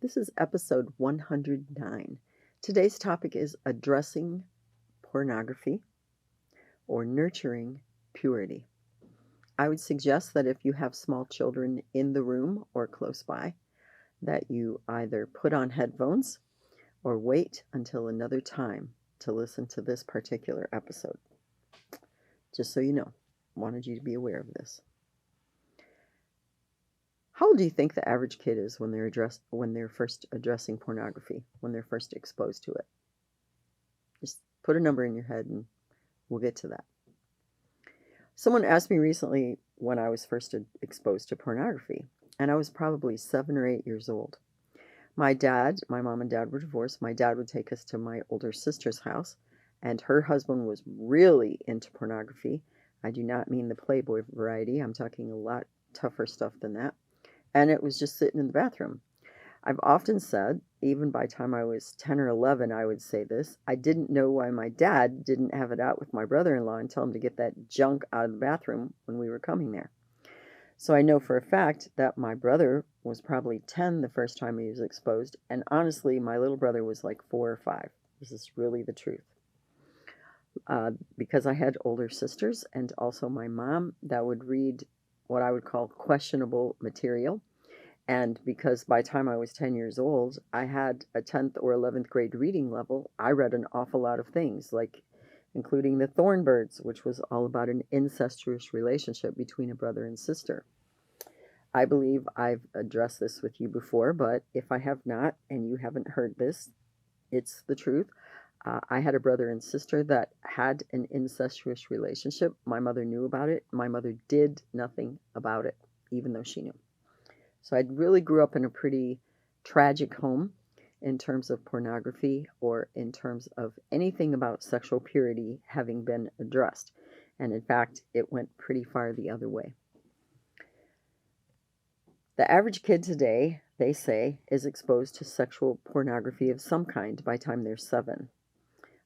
This is episode 109. Today's topic is addressing pornography or nurturing purity. I would suggest that if you have small children in the room or close by, that you either put on headphones or wait until another time to listen to this particular episode. Just so you know, wanted you to be aware of this. How old do you think the average kid is when they're first addressing pornography, when they're first exposed to it? Just put a number in your head and we'll get to that. Someone asked me recently when I was first exposed to pornography, and I was probably 7 or 8 years old. My mom and dad were divorced. My dad would take us to my older sister's house, and her husband was really into pornography. I do not mean the Playboy variety. I'm talking a lot tougher stuff than that. And it was just sitting in the bathroom. I've often said, even by the time I was 10 or 11, I would say this, I didn't know why my dad didn't have it out with my brother-in-law and tell him to get that junk out of the bathroom when we were coming there. So I know for a fact that my brother was probably 10 the first time he was exposed, and honestly, my little brother was like 4 or 5. This is really the truth. Because I had older sisters and also my mom that would read what I would call questionable material. And because by the time I was 10 years old, I had a 10th or 11th grade reading level, I read an awful lot of things, like including The Thornbirds, which was all about an incestuous relationship between a brother and sister. I believe I've addressed this with you before, but if I have not and you haven't heard this, it's the truth. I had a brother and sister that had an incestuous relationship. My mother knew about it. My mother did nothing about it, even though she knew. So I really grew up in a pretty tragic home in terms of pornography or in terms of anything about sexual purity having been addressed. And in fact, it went pretty far the other way. The average kid today, they say, is exposed to sexual pornography of some kind by the time they're 7.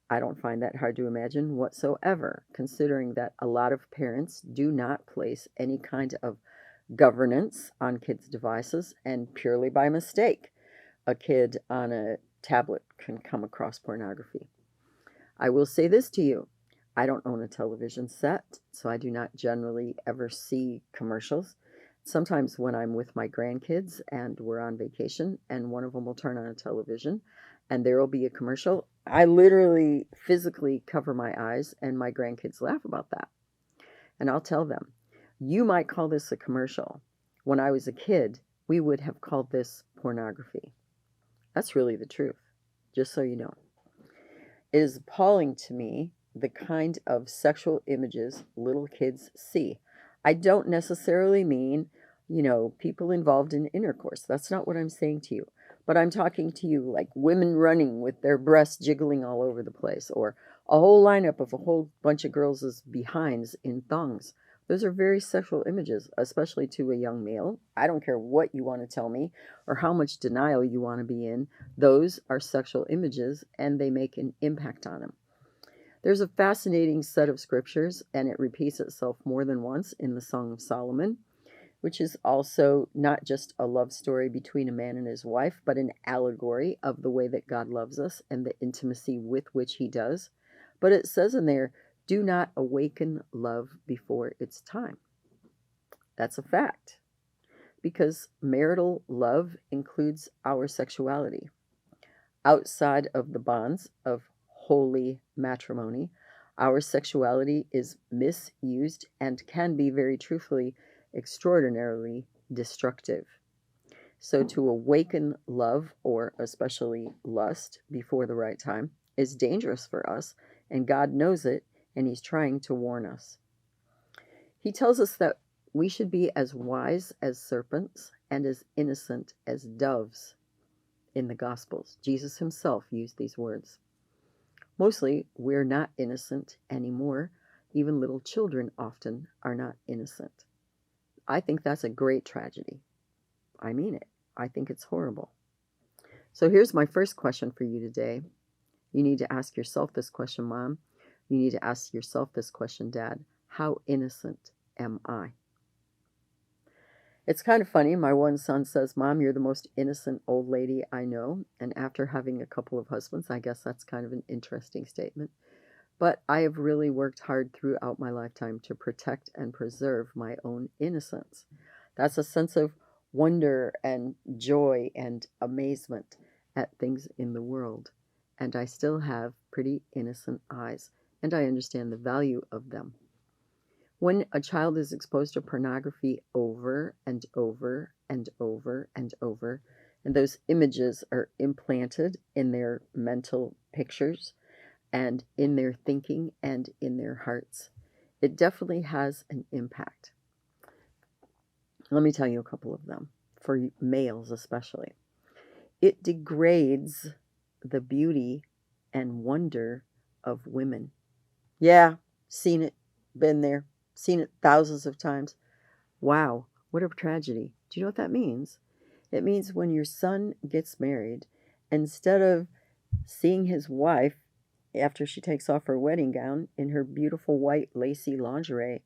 I don't find that hard to imagine whatsoever, considering that a lot of parents do not place any kind of governance on kids' devices, and purely by mistake, a kid on a tablet can come across pornography. I will say this to you. I don't own a television set, so I do not generally ever see commercials. Sometimes when I'm with my grandkids and we're on vacation and one of them will turn on a television and there will be a commercial, I literally physically cover my eyes and my grandkids laugh about that. And I'll tell them, you might call this a commercial. When I was a kid, we would have called this pornography. That's really the truth, just so you know. It is appalling to me the kind of sexual images little kids see. I don't necessarily mean, people involved in intercourse. That's not what I'm saying to you. But I'm talking to you like women running with their breasts jiggling all over the place, or a whole lineup of a whole bunch of girls' behinds in thongs. Those are very sexual images, especially to a young male. I don't care what you want to tell me or how much denial you want to be in. Those are sexual images, and they make an impact on them. There's a fascinating set of scriptures, and it repeats itself more than once in the Song of Solomon, which is also not just a love story between a man and his wife, but an allegory of the way that God loves us and the intimacy with which he does. But it says in there, do not awaken love before its time. That's a fact, because marital love includes our sexuality. Outside of the bonds of holy matrimony, our sexuality is misused and can be, very truthfully, extraordinarily destructive. So to awaken love, or especially lust, before the right time is dangerous for us, and God knows it, and he's trying to warn us. He tells us that we should be as wise as serpents and as innocent as doves in the Gospels. Jesus himself used these words. Mostly, we're not innocent anymore. Even little children often are not innocent. I think that's a great tragedy. I mean it. I think it's horrible. So here's my first question for you today. You need to ask yourself this question, Mom. You need to ask yourself this question, Dad. How innocent am I? It's kind of funny. My one son says, Mom, you're the most innocent old lady I know. And after having a couple of husbands, I guess that's kind of an interesting statement. But I have really worked hard throughout my lifetime to protect and preserve my own innocence. That's a sense of wonder and joy and amazement at things in the world. And I still have pretty innocent eyes, and I understand the value of them. When a child is exposed to pornography over and over and over and over, and those images are implanted in their mental pictures and in their thinking and in their hearts, it definitely has an impact. Let me tell you a couple of them, for males especially. It degrades the beauty and wonder of women. Yeah, seen it, been there, seen it thousands of times. Wow, what a tragedy. Do you know what that means? It means when your son gets married, instead of seeing his wife after she takes off her wedding gown in her beautiful white lacy lingerie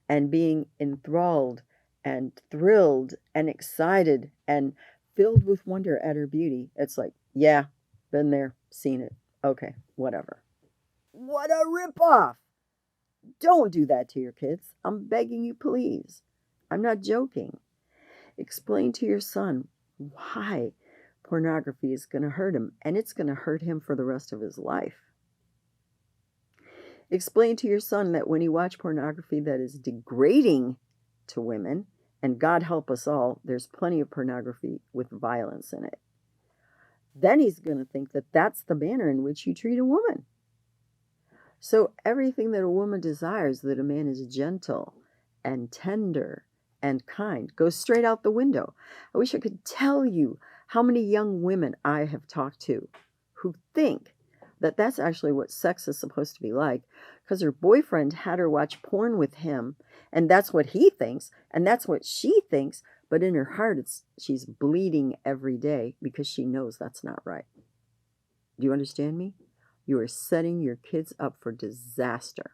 and being enthralled and thrilled and excited and filled with wonder at her beauty, it's like, yeah, been there, seen it. Okay, whatever. What a ripoff! Don't do that to your kids. I'm begging you, please. I'm not joking. Explain to your son why pornography is going to hurt him, and it's going to hurt him for the rest of his life. Explain to your son that when you watch pornography that is degrading to women, and God help us all, there's plenty of pornography with violence in it, then he's going to think that that's the manner in which you treat a woman. So everything that a woman desires, that a man is gentle and tender and kind, goes straight out the window. I wish I could tell you how many young women I have talked to who think that that's actually what sex is supposed to be like, because her boyfriend had her watch porn with him, and that's what he thinks, and that's what she thinks, but in her heart, she's bleeding every day because she knows that's not right. Do you understand me? You are setting your kids up for disaster.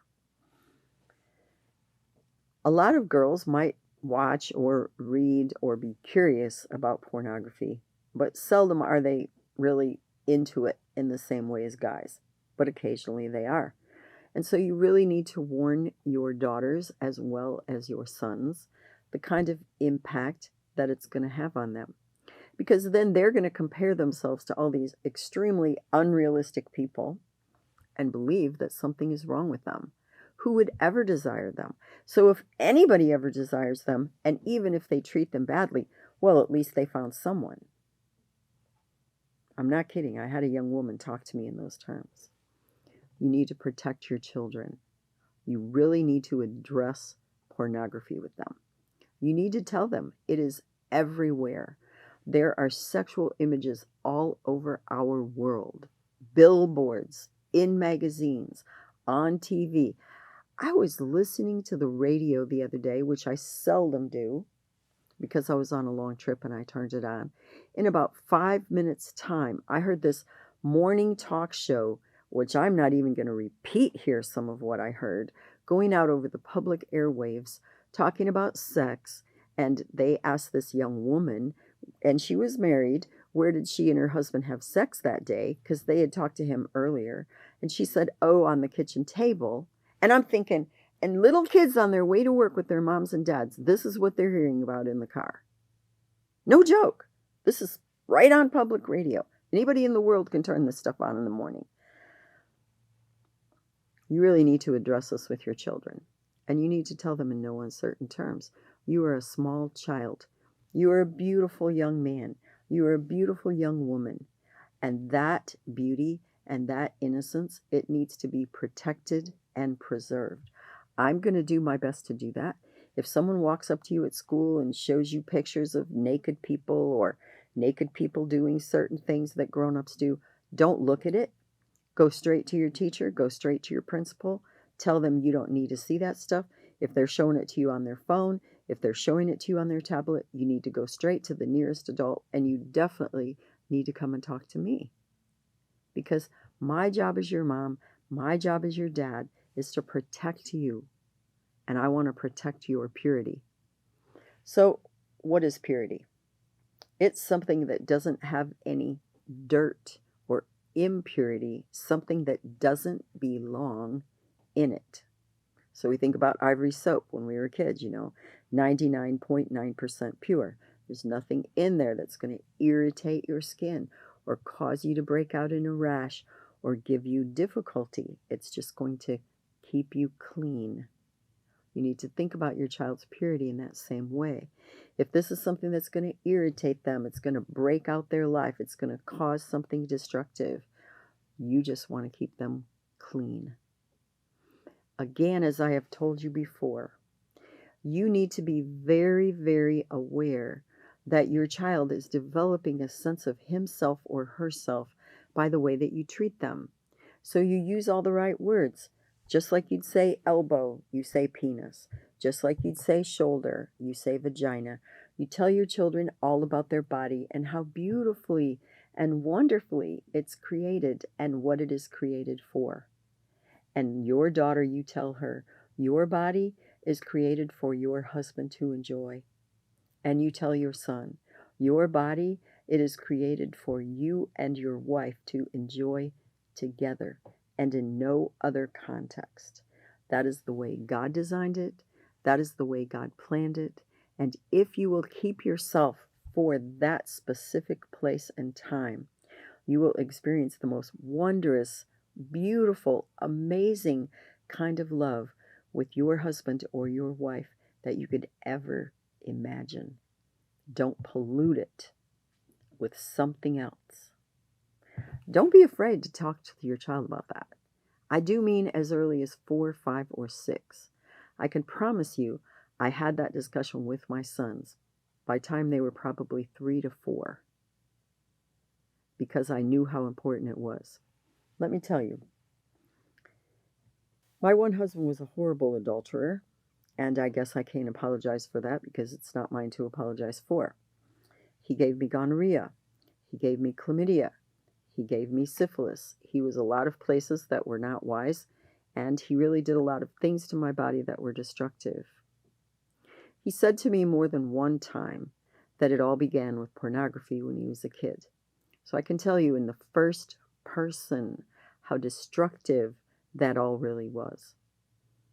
A lot of girls might watch or read or be curious about pornography, but seldom are they really into it in the same way as guys, but occasionally they are. And so you really need to warn your daughters as well as your sons the kind of impact that it's going to have on them. Because then they're going to compare themselves to all these extremely unrealistic people and believe that something is wrong with them. Who would ever desire them? So if anybody ever desires them, and even if they treat them badly, well, at least they found someone. I'm not kidding. I had a young woman talk to me in those terms. You need to protect your children. You really need to address pornography with them. You need to tell them it is everywhere. There are sexual images all over our world. Billboards, in magazines, on TV. I was listening to the radio the other day, which I seldom do because I was on a long trip and I turned it on. In about 5 minutes' time, I heard this morning talk show, which I'm not even going to repeat here some of what I heard, going out over the public airwaves, talking about sex. And they asked this young woman, and she was married, where did she and her husband have sex that day? Because they had talked to him earlier. And she said, oh, on the kitchen table. And I'm thinking, and little kids on their way to work with their moms and dads, this is what they're hearing about in the car. No joke. This is right on public radio. Anybody in the world can turn this stuff on in the morning. You really need to address this with your children. And you need to tell them in no uncertain terms. You are a small child. You are a beautiful young man. You are a beautiful young woman. And that beauty and that innocence, it needs to be protected and preserved. I'm going to do my best to do that. If someone walks up to you at school and shows you pictures of naked people or naked people doing certain things that grown-ups do, don't look at it. Go straight to your teacher. Go straight to your principal. Tell them you don't need to see that stuff. If they're showing it to you on their phone, if they're showing it to you on their tablet, you need to go straight to the nearest adult, and you definitely need to come and talk to me. Because my job as your mom, my job as your dad, is to protect you. And I want to protect your purity. So What is purity? It's something that doesn't have any dirt or impurity, something that doesn't belong in it. So we think about Ivory soap when we were kids, 99.9% pure. There's nothing in there that's going to irritate your skin or cause you to break out in a rash or give you difficulty. It's just going to keep you clean. You need to think about your child's purity in that same way. If this is something that's going to irritate them, it's going to break out their life, it's going to cause something destructive, you just want to keep them clean. Again, as I have told you before, you need to be very, very aware that your child is developing a sense of himself or herself by the way that you treat them. So you use all the right words. Just like you'd say elbow, you say penis. Just like you'd say shoulder, you say vagina. You tell your children all about their body and how beautifully and wonderfully it's created and what it is created for. And your daughter, you tell her, your body is created for your husband to enjoy. And you tell your son, your body, it is created for you and your wife to enjoy together and in no other context. That is the way God designed it. That is the way God planned it. And if you will keep yourself for that specific place and time, you will experience the most wondrous, beautiful, amazing kind of love with your husband or your wife that you could ever imagine. Don't pollute it with something else. Don't be afraid to talk to your child about that. I do mean as early as 4, 5, or 6. I can promise you I had that discussion with my sons by the time they were probably 3 to 4 because I knew how important it was. Let me tell you, my one husband was a horrible adulterer, and I guess I can't apologize for that because it's not mine to apologize for. He gave me gonorrhea. He gave me chlamydia. He gave me syphilis. He was a lot of places that were not wise, and he really did a lot of things to my body that were destructive. He said to me more than one time that it all began with pornography when he was a kid. So I can tell you in the first person how destructive that all really was.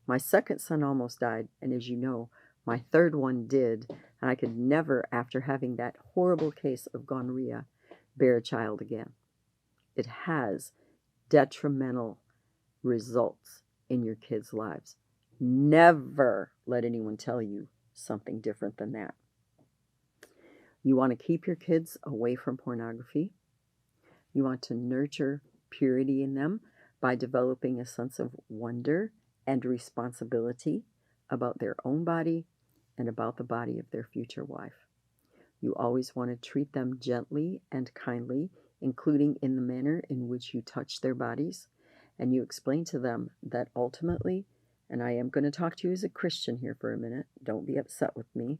My second son almost died, and as you know, my third one did, and I could never, after having that horrible case of gonorrhea, bear a child again. It has detrimental results in your kids' lives. Never let anyone tell you something different than that. You want to keep your kids away from pornography. You want to nurture purity in them by developing a sense of wonder and responsibility about their own body and about the body of their future wife. You always want to treat them gently and kindly, including in the manner in which you touch their bodies. And you explain to them that ultimately, and I am going to talk to you as a Christian here for a minute, don't be upset with me,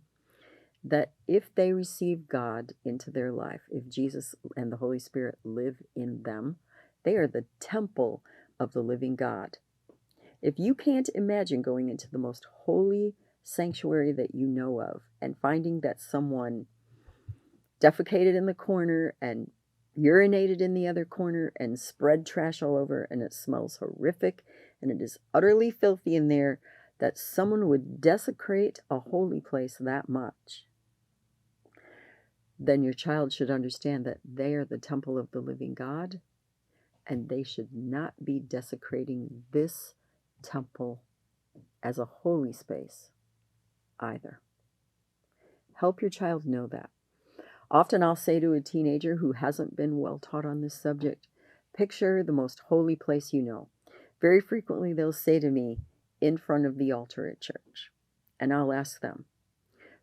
that if they receive God into their life, if Jesus and the Holy Spirit live in them, they are the temple of the living God. If you can't imagine going into the most holy sanctuary that you know of and finding that someone defecated in the corner and urinated in the other corner and spread trash all over and it smells horrific and it is utterly filthy in there, that someone would desecrate a holy place that much, then your child should understand that they are the temple of the living God and they should not be desecrating this temple as a holy space either. Help your child know that. Often I'll say to a teenager who hasn't been well taught on this subject, picture the most holy place you know. Very frequently they'll say to me, in front of the altar at church. And I'll ask them,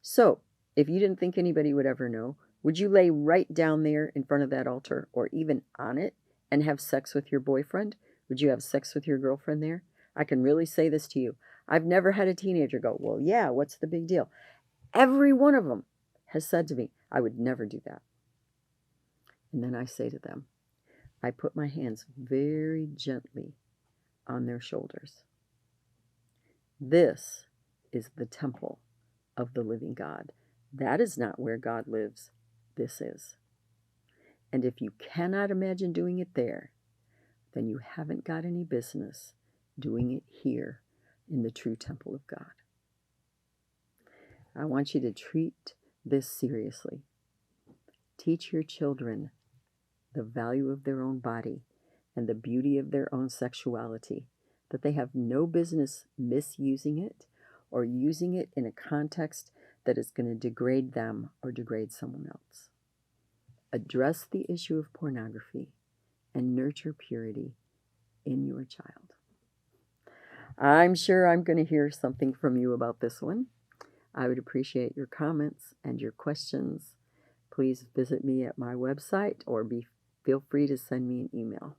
so if you didn't think anybody would ever know, would you lay right down there in front of that altar or even on it and have sex with your boyfriend? Would you have sex with your girlfriend there? I can really say this to you. I've never had a teenager go, well, yeah, what's the big deal? Every one of them has said to me, I would never do that. And then I say to them, I put my hands very gently on their shoulders. This is the temple of the living God. That is not where God lives. This is. And if you cannot imagine doing it there, then you haven't got any business doing it here in the true temple of God. I want you to treat this seriously. Teach your children the value of their own body and the beauty of their own sexuality, that they have no business misusing it or using it in a context that is going to degrade them or degrade someone else. Address the issue of pornography and nurture purity in your child. I'm sure I'm going to hear something from you about this one. I would appreciate your comments and your questions. Please visit me at my website or feel free to send me an email.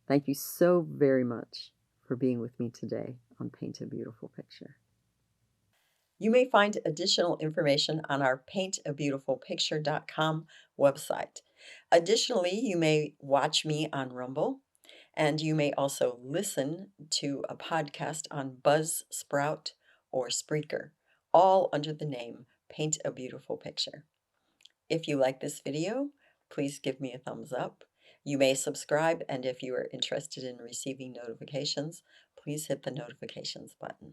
Thank you so very much for being with me today on Paint a Beautiful Picture. You may find additional information on our paintabeautifulpicture.com website. Additionally, you may watch me on Rumble, and you may also listen to a podcast on Buzzsprout or Spreaker, all under the name Paint a Beautiful Picture. If you like this video, please give me a thumbs up. You may subscribe, and if you are interested in receiving notifications, please hit the notifications button.